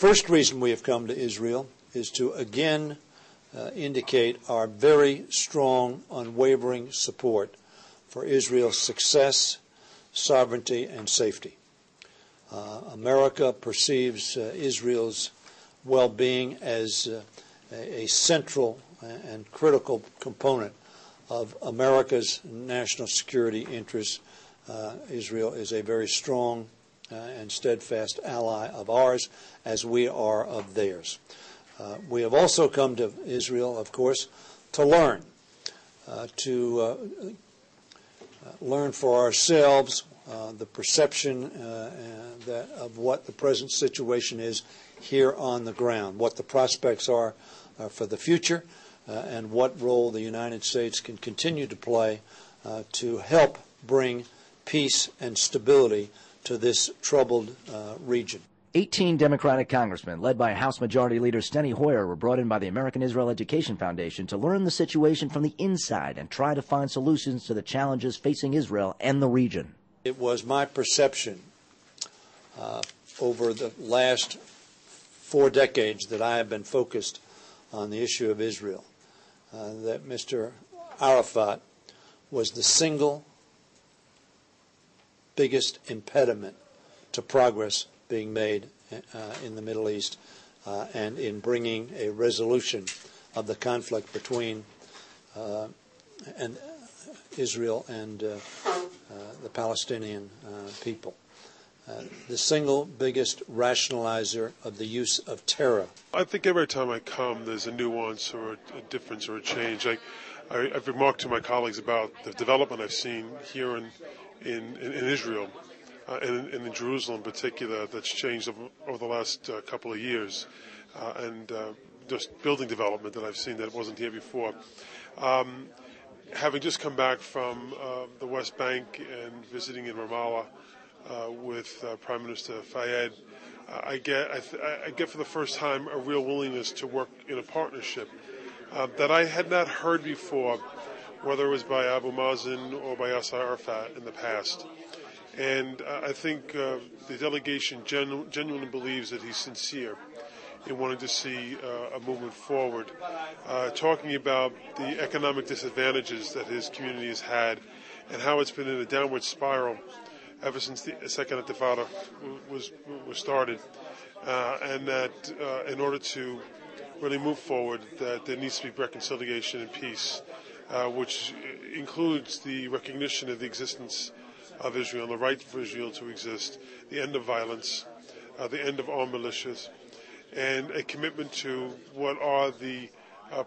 first reason we have come to Israel is to again indicate our very strong, unwavering support for Israel's success, sovereignty, and safety. America perceives Israel's well-being as a central and critical component of America's national security interests. Israel is a very strong and steadfast ally of ours, as we are of theirs. We have also come to Israel, of course, to learn for ourselves the perception of what the present situation is here on the ground, what the prospects are for the future, and what role the United States can continue to play to help bring peace and stability to this troubled region. 18 Democratic congressmen, led by House Majority Leader Steny Hoyer, were brought in by the American Israel Education Foundation to learn the situation from the inside and try to find solutions to the challenges facing Israel and the region. It was my perception over the last 4 decades that I have been focused on the issue of Israel, that Mr. Arafat was the single biggest impediment to progress being made in the Middle East and in bringing a resolution of the conflict between Israel and the Palestinian people. The single biggest rationalizer of the use of terror. I think every time I come, there's a nuance or a difference or a change. I've remarked to my colleagues about the development I've seen here in Israel, and in Jerusalem in particular, that's changed over the last couple of years, and just building development that I've seen that wasn't here before. Having just come back from the West Bank and visiting in Ramallah with Prime Minister Fayed, I get for the first time a real willingness to work in a partnership that I had not heard before, whether it was by Abu Mazen or by Yasser Arafat in the past. And I think the delegation genuinely believes that he's sincere in wanting to see a movement forward, talking about the economic disadvantages that his community has had and how it's been in a downward spiral ever since the Second Intifada was started, and that in order to really move forward, that there needs to be reconciliation and peace, which includes the recognition of the existence of Israel, the right for Israel to exist, the end of violence, the end of armed militias, and a commitment to what are the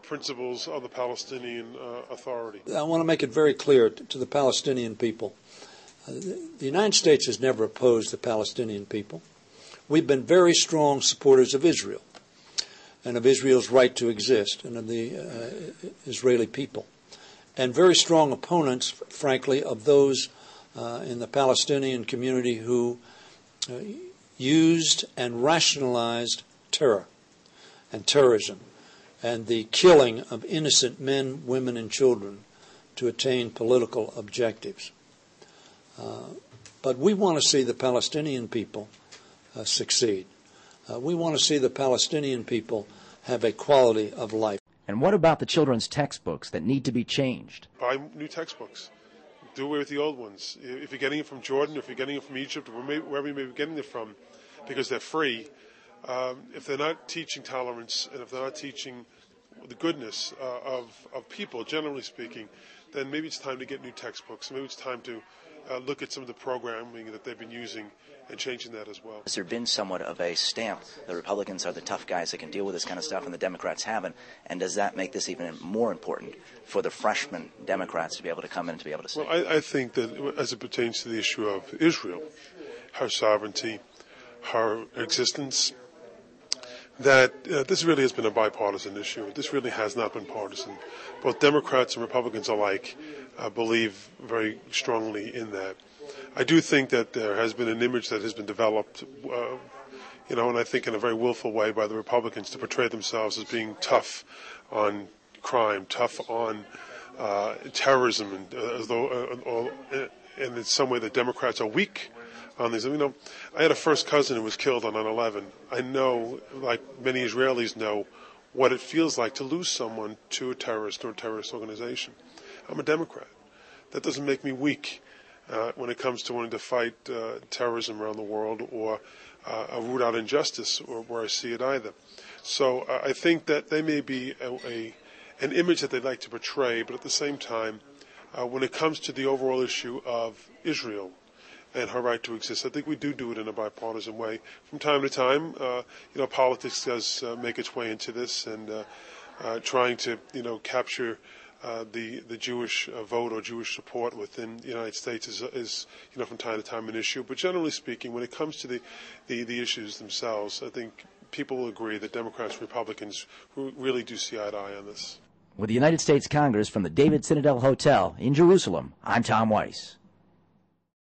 principles of the Palestinian Authority. I want to make it very clear to the Palestinian people. The United States has never opposed the Palestinian people. We've been very strong supporters of Israel and of Israel's right to exist and of the Israeli people, and very strong opponents, frankly, of those in the Palestinian community who used and rationalized terror and terrorism and the killing of innocent men, women, and children to attain political objectives. But we want to see the Palestinian people succeed. We want to see the Palestinian people have a quality of life. And what about the children's textbooks that need to be changed? Buy new textbooks. Do away with the old ones. If you're getting it from Jordan, if you're getting it from Egypt, or wherever you may be getting it from, because they're free, if they're not teaching tolerance and if they're not teaching the goodness of people, generally speaking, then maybe it's time to get new textbooks. Maybe it's time to look at some of the programming that they've been using and changing that as well. Has there been somewhat of a stamp? The Republicans are the tough guys that can deal with this kind of stuff, and the Democrats haven't. And does that make this even more important for the freshman Democrats to be able to come in and to be able to say? Well, I think that as it pertains to the issue of Israel, her sovereignty, her existence, that this really has been a bipartisan issue. This really has not been partisan. Both Democrats and Republicans alike believe very strongly in that. I do think that there has been an image that has been developed, and I think in a very willful way by the Republicans to portray themselves as being tough on crime, tough on terrorism, and as though, and in some way the Democrats are weak on these. I had a first cousin who was killed on 9/11. I know, like many Israelis know, what it feels like to lose someone to a terrorist or a terrorist organization. I'm a Democrat. That doesn't make me weak when it comes to wanting to fight terrorism around the world or root out injustice or where I see it either. So I think that they may be an image that they'd like to portray, but at the same time, when it comes to the overall issue of Israel and her right to exist, I think we do it in a bipartisan way. From time to time, politics does make its way into this, and trying to, capture the Jewish vote or Jewish support within the United States is from time to time an issue. But generally speaking, when it comes to the issues themselves, I think people will agree that Democrats and Republicans really do see eye to eye on this. With the United States Congress from the David Citadel Hotel in Jerusalem, I'm Tom Weiss.